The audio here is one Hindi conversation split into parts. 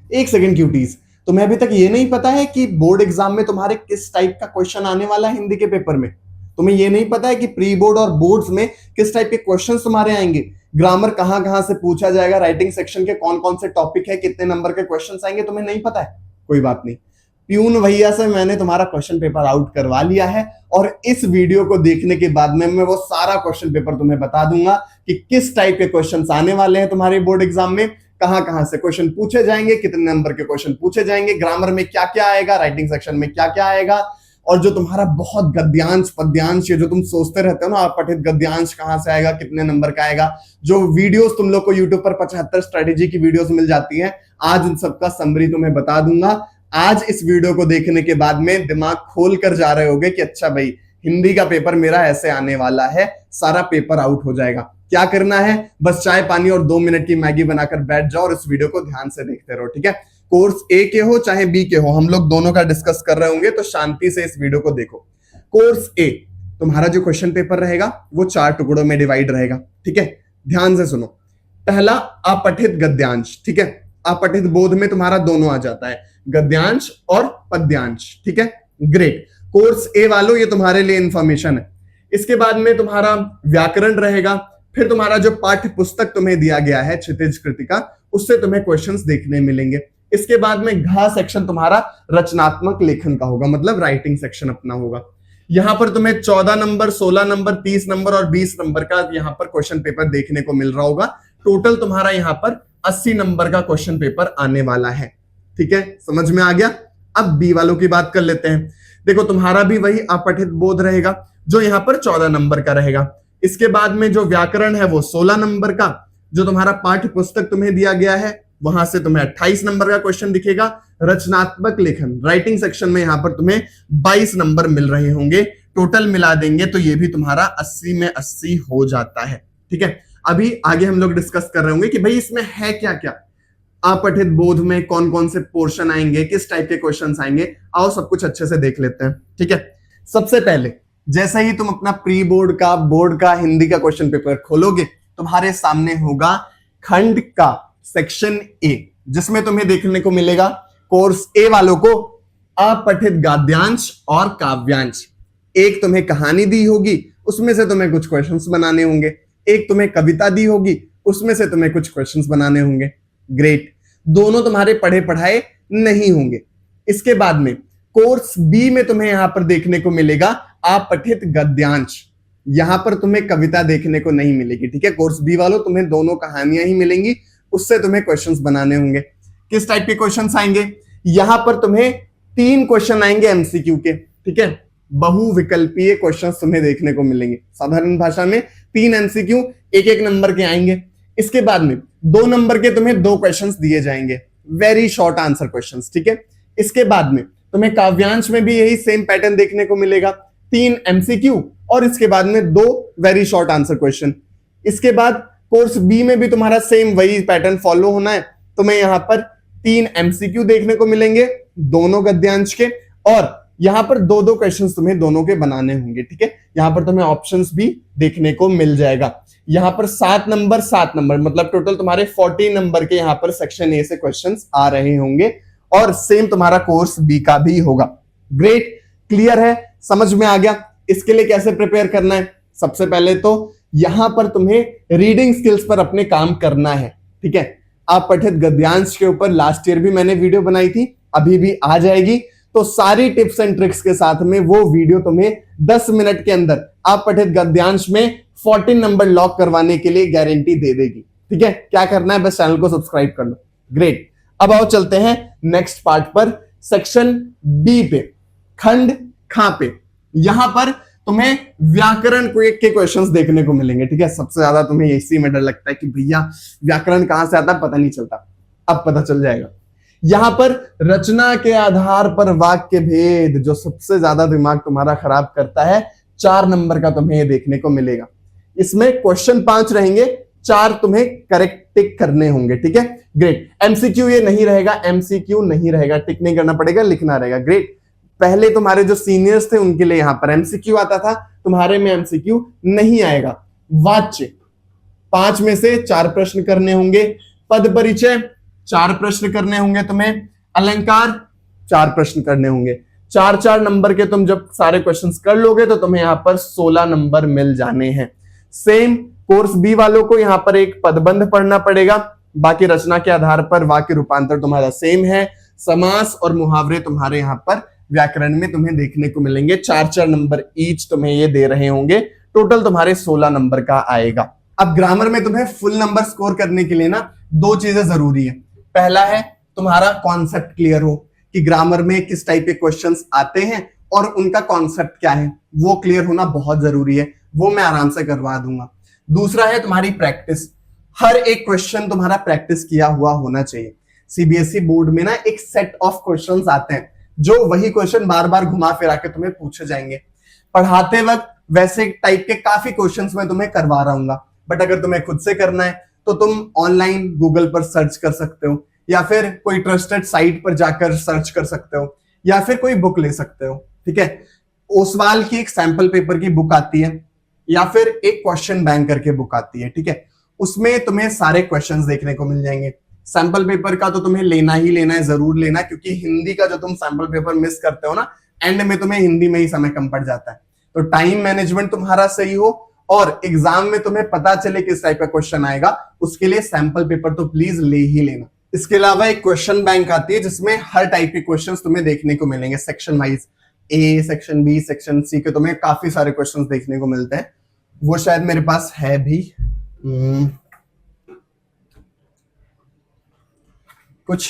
एक सेकंड क्यूटीज, तुम्हें अभी तक ये नहीं पता है कि बोर्ड एग्जाम में तुम्हारे किस टाइप का क्वेश्चन आने वाला है हिंदी के पेपर में? तुम्हें ये नहीं पता है कि प्री बोर्ड और बोर्ड्स में किस टाइप के क्वेश्चंस तुम्हारे आएंगे? ग्रामर कहां कहां से पूछा जाएगा, राइटिंग सेक्शन के कौन कौन से टॉपिक है, कितने नंबर के क्वेश्चंस आएंगे, तुम्हें नहीं पता है? कोई बात नहीं, प्यून भैया से मैंने तुम्हारा क्वेश्चन पेपर आउट करवा लिया है और इस वीडियो को देखने के बाद में मैं वो सारा क्वेश्चन पेपर तुम्हें बता दूंगा कि किस टाइप के क्वेश्चंस आने वाले हैं तुम्हारे बोर्ड एग्जाम में, कहां कहां से क्वेश्चन पूछे जाएंगे, कितने नंबर के क्वेश्चन पूछे जाएंगे, ग्रामर में क्या क्या आएगा, राइटिंग सेक्शन में क्या क्या आएगा, और जो तुम्हारा बहुत गद्यांश पद्यांश, ये जो तुम सोचते रहते हो ना अपठित गद्यांश कहां से आएगा, कितने नंबर का आएगा, जो वीडियोस तुम लोग को यूट्यूब पर 75 स्ट्रेटेजी की वीडियोस मिल जाती हैं, आज इन सबका समरी तुम्हें बता दूंगा। आज इस वीडियो को देखने के बाद में दिमाग खोल कर जा रहे होगे कि अच्छा भाई हिंदी का पेपर मेरा ऐसे आने वाला है, सारा पेपर आउट हो जाएगा। क्या करना है, बस चाय पानी और 2 मिनट की मैगी बनाकर बैठ जाओ और इस वीडियो को ध्यान से देखते रहो, ठीक है? कोर्स ए के हो चाहे बी के हो, हम लोग दोनों का डिस्कस कर रहे होंगे, तो शांति से इस वीडियो को देखो। कोर्स ए तुम्हारा जो क्वेश्चन पेपर रहेगा वो 4 टुकड़ों में डिवाइड रहेगा, ठीक है? ध्यान से सुनो। पहला अपठित गद्यांश, ठीक है? अपठित बोध में तुम्हारा दोनों आ जाता है, गद्यांश और पद्यांश, ठीक है? ग्रेट। कोर्स ए वालों ये तुम्हारे लिए इंफॉर्मेशन है। इसके बाद में तुम्हारा व्याकरण रहेगा, फिर तुम्हारा जो पाठ्य पुस्तक तुम्हें दिया गया है क्षितिज कृतिका, उससे तुम्हें क्वेश्चंस देखने मिलेंगे। इसके बाद में घ सेक्शन तुम्हारा रचनात्मक लेखन का होगा, मतलब राइटिंग सेक्शन अपना होगा। यहां पर तुम्हें 14 नंबर, 16 नंबर, 30 नंबर और 20 नंबर का यहां पर क्वेश्चन पेपर देखने को मिल रहा होगा। टोटल तुम्हारा यहां पर 80 नंबर का क्वेश्चन पेपर आने वाला है, ठीक है? समझ में आ गया? अब बी वालों की बात कर लेते हैं। देखो तुम्हारा भी वही अपठित बोध रहेगा जो यहां पर 14 नंबर का रहेगा। इसके बाद में जो व्याकरण है वो 16 नंबर का, जो तुम्हारा पाठ्य पुस्तक तुम्हें दिया गया है वहां से तुम्हें 28 नंबर का क्वेश्चन दिखेगा। रचनात्मक लेखन राइटिंग सेक्शन में यहां पर तुम्हें 22 नंबर मिल रहे होंगे। टोटल मिला देंगे तो ये भी तुम्हारा 80 में 80 हो जाता है, ठीक है? अभी आगे हम लोग डिस्कस कर रहे होंगे कि भाई इसमें है क्या क्या, अपठित बोध में कौन कौन से पोर्शन आएंगे, किस टाइप के क्वेश्चंस आएंगे। आओ सब कुछ अच्छे से देख लेते हैं, ठीक है? सबसे पहले जैसे ही तुम अपना प्री बोर्ड का बोर्ड का हिंदी का क्वेश्चन पेपर खोलोगे, तुम्हारे सामने होगा खंड का सेक्शन ए, जिसमें तुम्हें देखने को मिलेगा कोर्स ए वालों को अपठित गद्यांश और काव्यांश। एक तुम्हें कहानी दी होगी, उसमें से तुम्हें कुछ क्वेश्चंस बनाने होंगे। एक तुम्हें कविता दी होगी, उसमें से तुम्हें कुछ क्वेश्चंस बनाने होंगे। ग्रेट। दोनों तुम्हारे पढ़े पढ़ाए नहीं होंगे। इसके बाद में कोर्स बी में तुम्हें यहां पर देखने को मिलेगा अपठित गद्यांश। यहां पर तुम्हें कविता देखने को नहीं मिलेगी, ठीक है? कोर्स बी वालों तुम्हें दोनों कहानियां ही मिलेंगी, उससे तुम्हें क्वेश्चंस बनाने होंगे। किस टाइप के क्वेश्चंस आएंगे? यहां पर तुम्हें 3 क्वेश्चन आएंगे एमसीक्यू के, ठीक है? बहुविकल्पीय क्वेश्चंस तुम्हें देखने को मिलेंगे। साधारण भाषा में 3 एमसीक्यू 1-1 नंबर के आएंगे। इसके बाद में 2 नंबर के तुम्हें 2 क्वेश्चंस दिए जाएंगे, वेरी शॉर्ट आंसर क्वेश्चंस, ठीक है? इसके बाद में तुम्हें काव्यांश में भी यही सेम पैटर्न देखने को मिलेगा, 3 एमसीक्यू और इसके बाद में 2 वेरी शॉर्ट आंसर क्वेश्चन। इसके बाद कोर्स बी में भी तुम्हारा सेम वही पैटर्न फॉलो होना है। तुम्हें यहां पर 3 एमसीक्यू देखने को मिलेंगे, दोनों गद्यांश के, और यहां पर 2-2 क्वेश्चंस तुम्हें दोनों के बनाने होंगे, ठीक है? यहां पर तुम्हें ऑप्शंस भी देखने को मिल जाएगा। यहां पर 7 नंबर मतलब टोटल तुम्हारे 40 नंबर के यहां पर सेक्शन ए से क्वेश्चंस आ रहे होंगे, और सेम तुम्हारा कोर्स बी का भी होगा। ग्रेट, क्लियर है? समझ में आ गया? इसके लिए कैसे प्रिपेयर करना है? सबसे पहले तो यहां पर तुम्हें रीडिंग स्किल्स पर अपने काम करना है, ठीक है? अपठित गद्यांश के ऊपर लास्ट ईयर भी मैंने वीडियो बनाई थी, अभी भी आ जाएगी, तो सारी टिप्स एंड ट्रिक्स के साथ में वो वीडियो तुम्हें 10 मिनट के अंदर अपठित गद्यांश में 14 नंबर लॉक करवाने के लिए गारंटी दे देगी, ठीक है? क्या करना है, बस चैनल को सब्सक्राइब कर लो। ग्रेट, अब आओ चलते हैं नेक्स्ट पार्ट पर, सेक्शन बी पे, खंड खा पे। यहां पर तुम्हें व्याकरण के क्वेश्चंस देखने को मिलेंगे, ठीक है? सबसे ज्यादा तुम्हें इसी में डर लगता है कि भैया व्याकरण कहां से आता है, पता नहीं चलता। अब पता चल जाएगा। यहां पर रचना के आधार पर वाक्य भेद, जो सबसे ज्यादा दिमाग तुम्हारा खराब करता है, 4 नंबर का तुम्हें देखने को मिलेगा। इसमें क्वेश्चन 5 रहेंगे, 4 तुम्हें करेक्ट टिक करने होंगे, ठीक है? ग्रेट। एमसीक्यू ये नहीं रहेगा, एमसीक्यू नहीं रहेगा, टिक नहीं करना पड़ेगा, लिखना रहेगा। ग्रेट। पहले तुम्हारे जो सीनियर्स थे उनके लिए यहां पर एमसीक्यू आता था, तुम्हारे में एमसीक्यू नहीं आएगा। वाच्य 5 में से 4 प्रश्न करने होंगे। पद परिचय 4 प्रश्न करने होंगे तुम्हें, अलंकार 4 प्रश्न करने होंगे। 4-4 नंबर के तुम जब सारे क्वेश्चंस कर लोगे तो तुम्हें यहाँ पर 16 नंबर मिल जाने हैं। सेम कोर्स बी वालों को यहाँ पर एक पदबंध पढ़ना पड़ेगा, बाकी रचना के आधार पर वाक्य रूपांतर तुम्हारा सेम है। समास और मुहावरे तुम्हारे यहाँ पर व्याकरण में तुम्हें देखने को मिलेंगे। 4-4 नंबर ईच तुम्हें ये दे रहे होंगे, टोटल तुम्हारे 16 नंबर का आएगा। अब ग्रामर में तुम्हें फुल नंबर स्कोर करने के लिए ना 2 चीजें जरूरी है। पहला है तुम्हारा कॉन्सेप्ट क्लियर हो कि ग्रामर में किस टाइप के क्वेश्चंस आते हैं और उनका कॉन्सेप्ट क्या है, वो क्लियर होना बहुत जरूरी है, वो मैं आराम से करवा दूंगा। दूसरा है तुम्हारी प्रैक्टिस, हर एक क्वेश्चन तुम्हारा प्रैक्टिस किया हुआ होना चाहिए। सीबीएसई बोर्ड में ना एक सेट ऑफ क्वेश्चंस आते हैं जो वही क्वेश्चन बार बार घुमा फिरा के तुम्हें पूछे जाएंगे। पढ़ाते वक्त वैसे टाइप के काफी क्वेश्चंस मैं तुम्हें करवा रहा हूँ, बट अगर तुम्हें खुद से करना है तो तुम ऑनलाइन गूगल पर सर्च कर सकते हो, या फिर कोई ट्रस्टेड साइट पर जाकर सर्च कर सकते हो, या फिर कोई बुक ले सकते हो। ठीक है, ओसवाल की एक सैंपल पेपर की बुक आती है, या फिर एक क्वेश्चन बैंक करके बुक आती है। ठीक है, उसमें तुम्हें सारे क्वेश्चंस देखने को मिल जाएंगे। सैंपल पेपर का तो तुम्हें लेना ही लेना है, जरूर लेना, क्योंकि हिंदी का जो तुम सैंपल पेपर मिस करते हो ना, एंड में तुम्हें हिंदी में ही समय कम पड़ जाता है। तो टाइम मैनेजमेंट तुम्हारा सही हो और एग्जाम में तुम्हें पता चले किस टाइप का क्वेश्चन आएगा, उसके लिए सैंपल पेपर तो प्लीज ले ही लेना। इसके अलावा एक क्वेश्चन बैंक आती है जिसमें हर टाइप के क्वेश्चंस तुम्हें देखने को मिलेंगे, section wise, A section, B section, C के तुम्हें काफी सारे क्वेश्चंस देखने को मिलते हैं। वो शायद मेरे पास है भी कुछ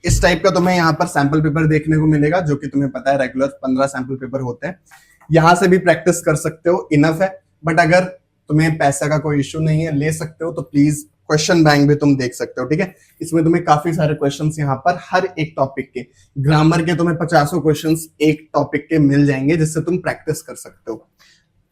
इस टाइप का तुम्हें यहाँ पर सैंपल पेपर देखने को मिलेगा, जो कि तुम्हें पता है रेगुलर 15 सैंपल पेपर होते हैं। यहां से भी प्रैक्टिस कर सकते हो, इनफ है। बट अगर तुम्हें पैसा का कोई इश्यू नहीं है, ले सकते हो, तो प्लीज क्वेश्चन बैंक भी तुम देख सकते हो। ठीक है, इसमें तुम्हें काफी सारे क्वेश्चंस यहाँ पर हर एक टॉपिक के, ग्रामर के तुम्हें 50 क्वेश्चंस एक टॉपिक के मिल जाएंगे, जिससे तुम प्रैक्टिस कर सकते हो।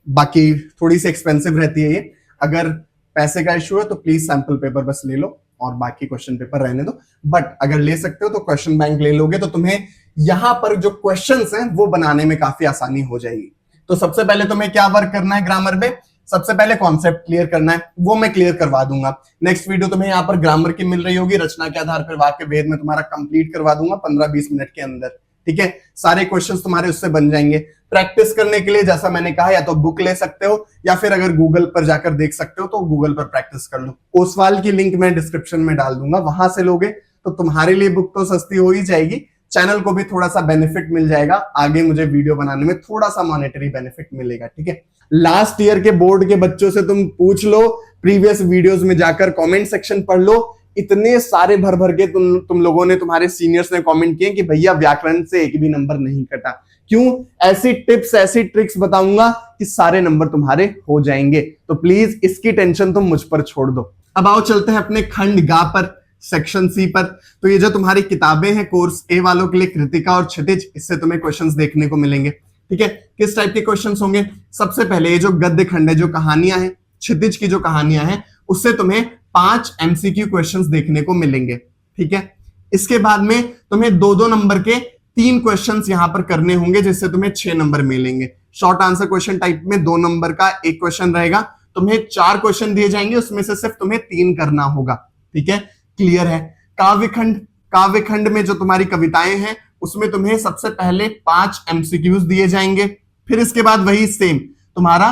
बाकी थोड़ी सी एक्सपेंसिव रहती है ये, अगर पैसे का इश्यू है तो प्लीज सैंपल पेपर बस ले लो और बाकी क्वेश्चन पेपर रहने दो। बट अगर ले सकते हो तो क्वेश्चन बैंक ले लोगे तो तुम्हें यहां पर जो क्वेश्चंस हैं वो बनाने में काफी आसानी हो जाएगी। तो सबसे पहले तुम्हें क्या वर्क करना है ग्रामर में, सबसे पहले कॉन्सेप्ट क्लियर करना है, वो मैं क्लियर करवा दूंगा। नेक्स्ट वीडियो तुम्हें यहाँ पर ग्रामर की मिल रही होगी, रचना के आधार पर वाक्य भेद में तुम्हारा कंप्लीट करवा दूंगा 15-20 मिनट के अंदर। ठीक है, सारे क्वेश्चंस तुम्हारे उससे बन जाएंगे। प्रैक्टिस करने के लिए जैसा मैंने कहा, या तो बुक ले सकते हो, या फिर अगर गूगल पर जाकर देख सकते हो तो गूगल पर प्रैक्टिस कर लो। ओसवाल की लिंक मैं डिस्क्रिप्शन में डाल दूंगा, वहां से लोगे तो तुम्हारे लिए बुक तो सस्ती हो ही जाएगी, चैनल को भी थोड़ा सा बेनिफिट मिल जाएगा, आगे मुझे वीडियो बनाने में थोड़ा सा मॉनेटरी बेनिफिट मिलेगा। ठीक है, लास्ट ईयर के बोर्ड के बच्चों से तुम पूछ लो, प्रीवियस वीडियोस में जाकर कमेंट सेक्शन पढ़ लो, इतने सारे भर भर के तुम लोगों ने, तुम्हारे सीनियर्स ने कमेंट किए कि भैया व्याकरण से एक भी नंबर नहीं कटा। क्यों? ऐसी टिप्स, ऐसी ट्रिक्स बताऊंगा कि सारे नंबर तुम्हारे हो जाएंगे। तो प्लीज इसकी टेंशन तुम मुझ पर छोड़ दो। अब आओ चलते हैं अपने खंड गा पर, सेक्शन सी पर। तो ये जो तुम्हारी किताबें हैं कोर्स ए वालों के लिए, कृतिका और क्षितिज, इससे तुम्हें क्वेश्चंस देखने को मिलेंगे। ठीक है, किस टाइप के क्वेश्चंस होंगे? सबसे पहले ये जो गद्य खंड है, जो कहानियां हैं, क्षितिज की जो कहानियां हैं, उससे तुम्हें 5 एमसीक्यू क्वेश्चंस देखने को मिलेंगे। ठीक है, इसके बाद में तुम्हें 2-2 नंबर के 3 क्वेश्चंस यहां पर करने होंगे, जिससे तुम्हें 6 नंबर मिलेंगे। शॉर्ट आंसर क्वेश्चन टाइप में 2 नंबर का एक क्वेश्चन रहेगा, तुम्हें 4 क्वेश्चन दिए जाएंगे, उसमें से सिर्फ तुम्हें 3 करना होगा। ठीक है, क्लियर है? काव्यखंड, काव्यखंड में जो तुम्हारी कविताएं हैं उसमें तुम्हें सबसे पहले 5 एमसीक्यूज दिए जाएंगे, फिर इसके बाद वही सेम तुम्हारा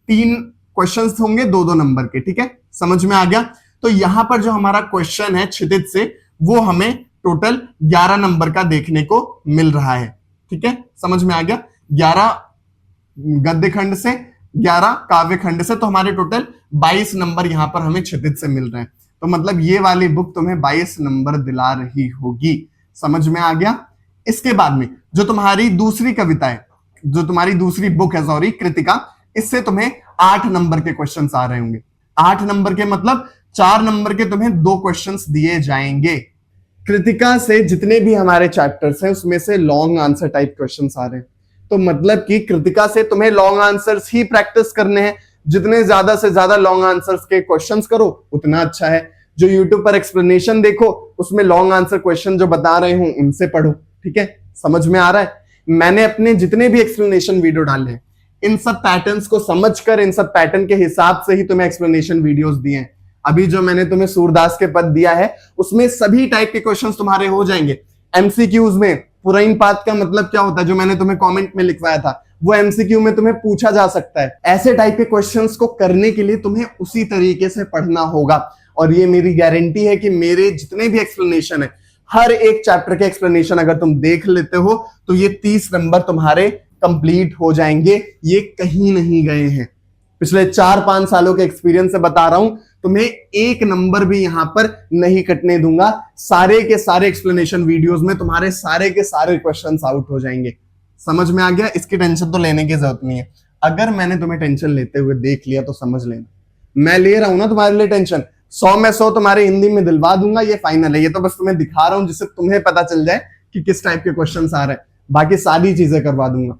3 क्वेश्चंस होंगे 2-2 नंबर के। ठीक है, समझ में आ गया? तो यहां पर जो हमारा क्वेश्चन है क्षितिज से, वो हमें टोटल 11 नंबर का देखने को मिल रहा है। ठीक है, समझ में आ गया? 11 गद्य खंड से, 11 काव्य खंड से, तो हमारे टोटल 22 नंबर यहां पर हमें क्षितिज से मिल रहे हैं। तो मतलब ये वाली बुक तुम्हें 22 नंबर दिला रही होगी। समझ में आ गया? इसके बाद में जो तुम्हारी दूसरी कविता है, जो तुम्हारी दूसरी बुक है, सॉरी, कृतिका, इससे तुम्हें 8 नंबर के क्वेश्चंस आ रहे होंगे। 8 नंबर के मतलब 4 नंबर के तुम्हें 2 क्वेश्चंस दिए जाएंगे। कृतिका से जितने भी हमारे चैप्टर्स हैं उसमें से लॉन्ग आंसर टाइप क्वेश्चंस आ रहे हैं। तो मतलब कि कृतिका से तुम्हें लॉन्ग आंसर्स ही प्रैक्टिस करने हैं। जितने ज्यादा से ज्यादा लॉन्ग आंसर्स के क्वेश्चंस करो उतना अच्छा है। जो यूट्यूब पर एक्सप्लेनेशन देखो, उसमें लॉन्ग आंसर क्वेश्चन जो बता रहे हूं उनसे पढ़ो। ठीक है, समझ में आ रहा है? मैंने अपने जितने भी एक्सप्लेनेशन वीडियो डाले हैं, इन सब पैटर्न्स को समझकर, इन सब पैटर्न के हिसाब से ही तुम्हें एक्सप्लेनेशन वीडियोस दिए हैं। अभी जो मैंने तुम्हें सूरदास के पद दिया है उसमें सभी टाइप के क्वेश्चंस तुम्हारे हो जाएंगे। एमसीक्यूज में पुरैन पात का मतलब क्या होता है, जो मैंने तुम्हें कमेंट में लिखवाया था, वो एमसीक्यू में तुम्हें पूछा जा सकता है। ऐसे टाइप के क्वेश्चंस को करने के लिए तुम्हें उसी तरीके से पढ़ना होगा। और ये मेरी गारंटी है कि मेरे जितने भी एक्सप्लेनेशन है, हर एक चैप्टर के एक्सप्लेनेशन अगर तुम देख लेते हो तो ये 30 नंबर तुम्हारे कंप्लीट हो जाएंगे। ये कहीं नहीं गए हैं। पिछले 4-5 सालों के एक्सपीरियंस से बता रहा हूं, तुम्हें एक नंबर भी यहां पर नहीं कटने दूंगा। सारे के सारे एक्सप्लेनेशन वीडियोस में तुम्हारे सारे के सारे क्वेश्चंस आउट हो जाएंगे। समझ में आ गया? इसकी टेंशन तो लेने की जरूरत नहीं है। अगर मैंने तुम्हें टेंशन लेते हुए देख लिया तो समझ लेना मैं ले रहा हूं ना तुम्हारे लिए टेंशन। 100 में 100 तुम्हारे हिंदी में दिलवा दूंगा, ये फाइनल है। ये तो बस तुम्हें दिखा रहा हूं जिससे तुम्हें पता चल जाए कि किस टाइप के क्वेश्चंस आ रहे हैं। बाकी सारी चीजें करवा दूंगा।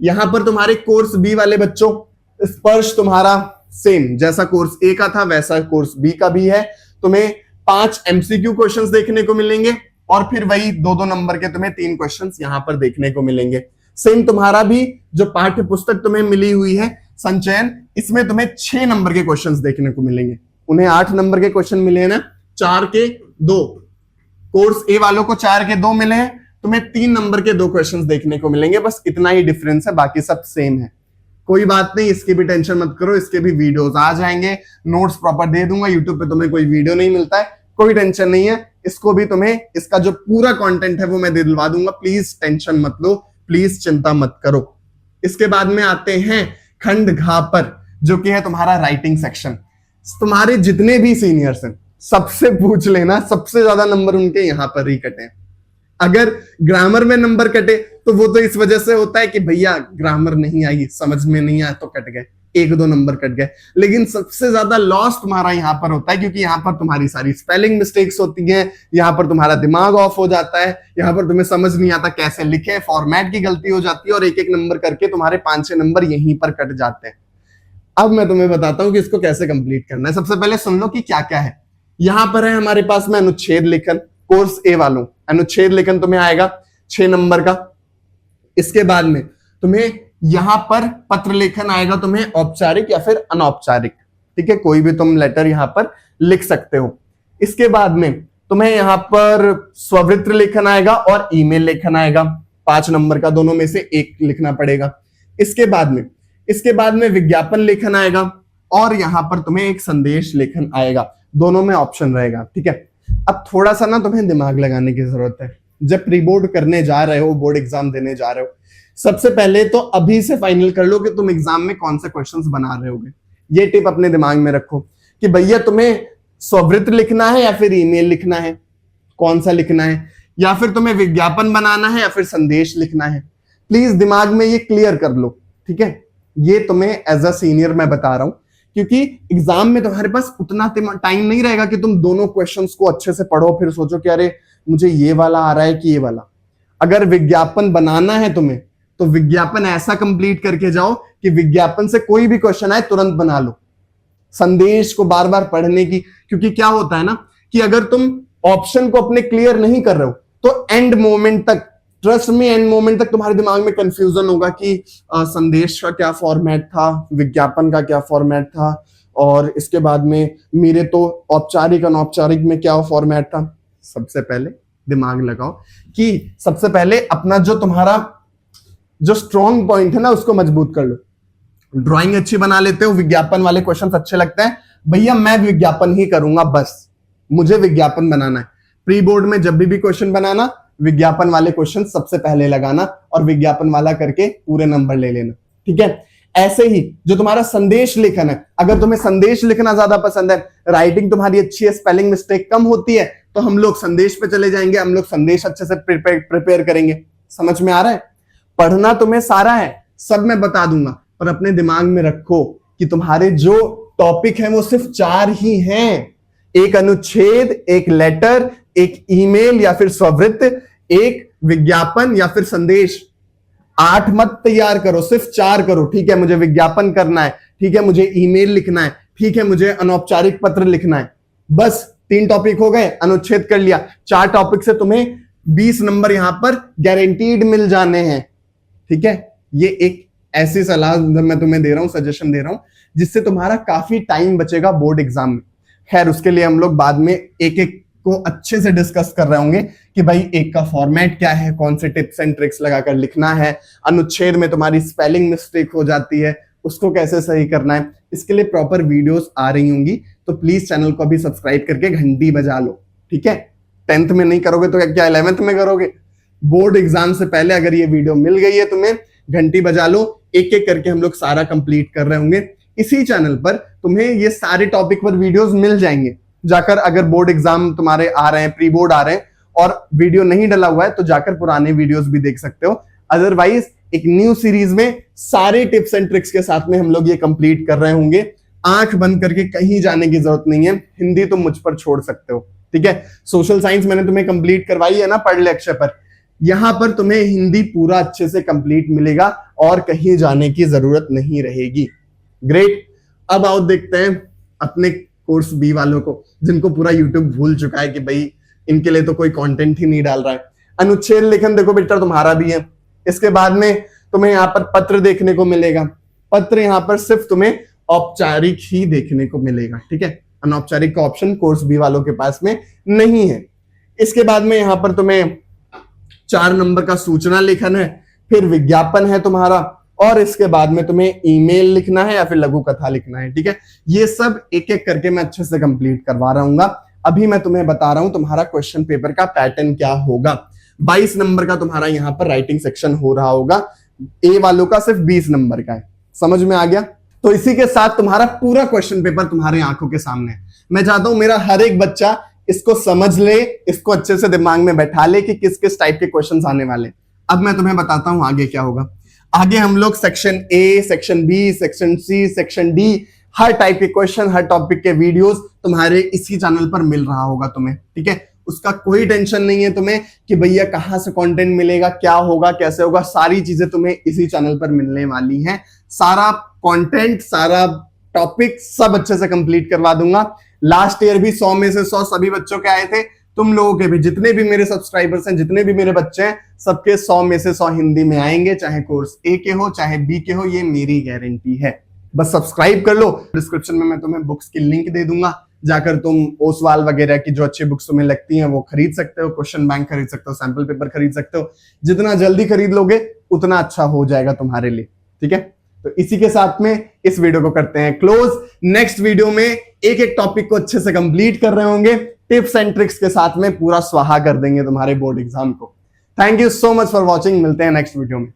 यहां पर तुम्हारे कोर्स बी वाले बच्चों, स्पर्श तुम्हारा सेम जैसा कोर्स ए का था वैसा कोर्स बी का भी है। तुम्हें 5 एमसीक्यू क्वेश्चंस देखने को मिलेंगे और फिर वही 2-2 नंबर के तुम्हें 3 क्वेश्चंस यहां पर देखने को मिलेंगे। सेम तुम्हारा भी जो पाठ्य पुस्तक तुम्हें मिली हुई है संचयन, इसमें तुम्हें 6 नंबर के क्वेश्चंस देखने को मिलेंगे। उन्हें 8 नंबर के क्वेश्चन मिले हैं ना, 4 के 2। कोर्स ए वालों को 4 के 2 मिले हैं, तुम्हें 3 नंबर के 2 क्वेश्चंस देखने को मिलेंगे। बस इतना ही डिफरेंस है, बाकी सब सेम है। कोई बात नहीं, इसकी भी टेंशन मत करो, इसके भी वीडियोस आ जाएंगे, नोट्स प्रॉपर दे दूंगा। यूट्यूब पे तुम्हें कोई वीडियो नहीं मिलता है, कोई टेंशन नहीं है। इसको भी तुम्हें इसका जो पूरा कंटेंट है वो मैं दिलवा दूंगा। प्लीज टेंशन मत लो, प्लीज चिंता मत करो। इसके बाद में आते हैं खंड घ पर, जो कि है तुम्हारा राइटिंग सेक्शन। तुम्हारे जितने भी सीनियर्स हैं सबसे पूछ लेना, सबसे ज्यादा नंबर उनके यहां पर ही कटे। अगर ग्रामर में नंबर कटे तो वो तो इस वजह से होता है कि भैया ग्रामर नहीं आई, समझ में नहीं आया तो कट गए, 1-2 नंबर कट गए। लेकिन सबसे ज्यादा लॉस तुम्हारा यहां पर होता है, क्योंकि यहां पर तुम्हारी सारी स्पेलिंग मिस्टेक्स होती हैं, यहां पर तुम्हारा दिमाग ऑफ हो जाता है, यहां पर तुम्हें समझ नहीं आता कैसे लिखे, फॉर्मेट की गलती हो जाती है और एक एक नंबर करके तुम्हारे 5-6 नंबर यहीं पर कट जाते हैं। अब मैं तुम्हें बताता हूं कि इसको कैसे कंप्लीट करना है। सबसे पहले सुन लो कि क्या क्या है। यहां पर है हमारे पास में अनुच्छेद लेखन। कोर्स ए वालों, अनुच्छेद लेखन तुम्हें आएगा 6 नंबर का। इसके बाद में तुम्हें यहां पर पत्र लेखन आएगा, तुम्हें औपचारिक या फिर अनौपचारिक, ठीक है, कोई भी तुम लेटर यहां पर लिख सकते हो। इसके बाद में तुम्हें यहां पर स्ववृत्त लेखन आएगा और ईमेल लेखन आएगा, 5 नंबर का, दोनों में से एक लिखना पड़ेगा। इसके बाद में विज्ञापन लेखन आएगा और यहां पर तुम्हें एक संदेश लेखन आएगा, दोनों में ऑप्शन रहेगा, ठीक है। अब थोड़ा सा ना तुम्हें दिमाग लगाने की जरूरत है। जब प्री बोर्ड करने जा रहे हो, बोर्ड एग्जाम देने जा रहे हो, सबसे पहले तो अभी से फाइनल कर लो कि तुम एग्जाम में कौन से क्वेश्चंस बना रहे होगे। ये टिप अपने दिमाग में रखो कि भैया तुम्हें स्ववृत्त लिखना है या फिर ईमेल लिखना है, कौन सा लिखना है, या फिर तुम्हें विज्ञापन बनाना है या फिर संदेश लिखना है। प्लीज दिमाग में ये क्लियर कर लो, ठीक है। ये तुम्हें एज अ सीनियर मैं बता रहा हूं, क्योंकि एग्जाम में तुम्हारे पास उतना टाइम नहीं रहेगा कि तुम दोनों क्वेश्चंस को अच्छे से पढ़ो फिर सोचो कि अरे मुझे ये वाला आ रहा है कि ये वाला। अगर विज्ञापन बनाना है तुम्हें तो विज्ञापन ऐसा कंप्लीट करके जाओ कि विज्ञापन से कोई भी क्वेश्चन आए तुरंत बना लो। संदेश को बार बार पढ़ने की, क्योंकि क्या होता है ना कि अगर तुम ऑप्शन को अपने क्लियर नहीं कर रहे हो तो एंड मोमेंट तक, ट्रस्ट में, एंड मोमेंट तक तुम्हारे दिमाग में कंफ्यूजन होगा कि संदेश का क्या फॉर्मेट था, विज्ञापन का क्या फॉर्मेट था, और इसके बाद में मेरे तो औपचारिक अनौपचारिक में क्या फॉर्मेट था। सबसे पहले दिमाग लगाओ कि सबसे पहले अपना जो तुम्हारा जो स्ट्रॉन्ग पॉइंट है ना उसको मजबूत कर लो। ड्राइंग अच्छी बना लेते हो, विज्ञापन वाले क्वेश्चंस अच्छे लगते हैं, भैया मैं विज्ञापन ही करूंगा, बस मुझे विज्ञापन बनाना है। प्री बोर्ड में जब भी क्वेश्चन बनाना, विज्ञापन वाले क्वेश्चन सबसे पहले लगाना और विज्ञापन वाला करके पूरे नंबर ले लेना, ठीक है। ऐसे ही जो तुम्हारा संदेश लेखन है, अगर तुम्हें संदेश लिखना ज्यादा पसंद है, राइटिंग तुम्हारी अच्छी है, स्पेलिंग मिस्टेक कम होती है, तो हम लोग संदेश पे चले जाएंगे, हम लोग संदेश अच्छे से प्रिपेयर करेंगे। समझ में आ रहा है? पढ़ना तुम्हें सारा है, सब मैं बता दूंगा, और अपने दिमाग में रखो कि तुम्हारे जो टॉपिक है वो सिर्फ 4 ही हैं। एक अनुच्छेद, एक लेटर, एक ईमेल या फिर स्ववृत्त, एक विज्ञापन या फिर संदेश। 8 मत तैयार करो, सिर्फ 4 करो, ठीक है। मुझे विज्ञापन करना है, ठीक है, मुझे ईमेल लिखना है, ठीक है, मुझे अनौपचारिक पत्र लिखना है। बस 3 टॉपिक हो गए, अनुच्छेद कर लिया। 4 टॉपिक से तुम्हें 20 नंबर यहां पर गारंटीड मिल जाने हैं, ठीक है। ये एक ऐसी सलाह मैं तुम्हें दे रहा हूं, सजेशन दे रहा हूं, जिससे तुम्हारा काफी टाइम बचेगा बोर्ड एग्जाम में। खैर उसके लिए हम लोग बाद में एक एक को अच्छे से डिस्कस कर रहे होंगे कि भाई एक का फॉर्मेट क्या है, कौन से टिप्स एंड ट्रिक्स लगाकर लिखना है, अनुच्छेद में तुम्हारी स्पेलिंग मिस्टेक हो जाती है उसको कैसे सही करना है। इसके लिए प्रॉपर वीडियोस आ रही होंगी, तो प्लीज चैनल को अभी सब्सक्राइब करके घंटी बजा लो, ठीक है। 10th में नहीं करोगे तो क्या 11th में करोगे? बोर्ड एग्जाम से पहले अगर ये वीडियो मिल गई है तुम्हें, घंटी बजा लो, एक एक करके हम लोग सारा कंप्लीट कर रहे होंगे। इसी चैनल पर तुम्हें ये सारे टॉपिक पर वीडियोस मिल जाएंगे। जाकर अगर बोर्ड एग्जाम तुम्हारे आ रहे हैं, प्री बोर्ड आ रहे हैं और वीडियो नहीं डला हुआ है तो जाकर पुराने वीडियोस भी देख सकते हो। अदरवाइज एक न्यू सीरीज में सारे टिप्स एंड ट्रिक्स के साथ में हम लोग ये कंप्लीट कर रहे होंगे। आंख बंद करके कहीं जाने की जरूरत नहीं है, हिंदी तुम मुझ पर छोड़ सकते हो, ठीक है। सोशल साइंस मैंने तुम्हें कंप्लीट करवाई है ना पढ़ ले अक्षय पर, यहां पर तुम्हें हिंदी पूरा अच्छे से कंप्लीट मिलेगा और कहीं जाने की जरूरत नहीं रहेगी। ग्रेट। अब आओ देखते हैं अपने कोर्स बी वालों को, जिनको पूरा यूट्यूब भूल चुका है कि भाई इनके लिए तो कोई कंटेंट ही नहीं डाल रहा है। अनुच्छेद लेखन देखो बेटा तुम्हारा भी है। इसके बाद में तुम्हें यहाँ पर पत्र देखने को मिलेगा। पत्र यहाँ पर सिर्फ तुम्हें औपचारिक ही देखने को मिलेगा, ठीक है। अनौपचारिक का ऑप्शन कोर्स बी वालों के पास में नहीं है। इसके बाद में यहाँ पर तुम्हें 4 नंबर का सूचना लेखन है, फिर विज्ञापन है तुम्हारा, और इसके बाद में तुम्हें ईमेल लिखना है या फिर लघु कथा लिखना है, ठीक है। ये सब एक एक करके मैं अच्छे से कंप्लीट करवा रहा हूँ। अभी मैं तुम्हें बता रहा हूं तुम्हारा क्वेश्चन पेपर का पैटर्न क्या होगा। 22 नंबर का तुम्हारा यहां पर राइटिंग सेक्शन हो रहा होगा, ए वालों का सिर्फ 20 नंबर का है। समझ में आ गया? तो इसी के साथ तुम्हारा पूरा क्वेश्चन पेपर तुम्हारे आंखों के सामने है। मैं चाहता हूं मेरा हर एक बच्चा इसको समझ ले, इसको अच्छे से दिमाग में बैठा ले कि किस किस टाइप के क्वेश्चंस आने वाले। अब मैं तुम्हें बताता हूं आगे क्या होगा। आगे हम लोग section A, section B, section C, section D, हर टाइप के क्वेश्चन, हर टॉपिक के वीडियोस तुम्हारे इसी चैनल पर मिल रहा होगा तुम्हें, ठीक है। उसका कोई टेंशन नहीं है तुम्हें कि भैया कहां से कंटेंट मिलेगा, क्या होगा, कैसे होगा। सारी चीजें तुम्हें इसी चैनल पर मिलने वाली हैं। सारा कंटेंट, सारा टॉपिक सब अच्छे से कंप्लीट करवा दूंगा। लास्ट ईयर भी 100 में से 100 सभी बच्चों के आए थे। तुम लोगों के भी, जितने भी मेरे सब्सक्राइबर्स हैं, जितने भी मेरे बच्चे हैं, सबके 100 में से 100 हिंदी में आएंगे, चाहे कोर्स ए के हो चाहे बी के हो, ये मेरी गारंटी है। बस सब्सक्राइब कर लो। डिस्क्रिप्शन में मैं तुम्हें बुक्स की लिंक दे दूंगा, जाकर तुम ओसवाल वगैरह की जो अच्छी बुक्स तुम्हें लगती हैं वो खरीद सकते हो, क्वेश्चन बैंक खरीद सकते हो, सैंपल पेपर खरीद सकते हो। जितना जल्दी खरीद लोगे उतना अच्छा हो जाएगा तुम्हारे लिए, ठीक है। तो इसी के साथ में इस वीडियो को करते हैं क्लोज। नेक्स्ट वीडियो में एक एक टॉपिक को अच्छे से कंप्लीट कर रहे होंगे, टिप्स एंड ट्रिक्स के साथ में पूरा स्वाहा कर देंगे तुम्हारे बोर्ड एग्जाम को। Thank you so much for watching. मिलते हैं नेक्स्ट वीडियो में।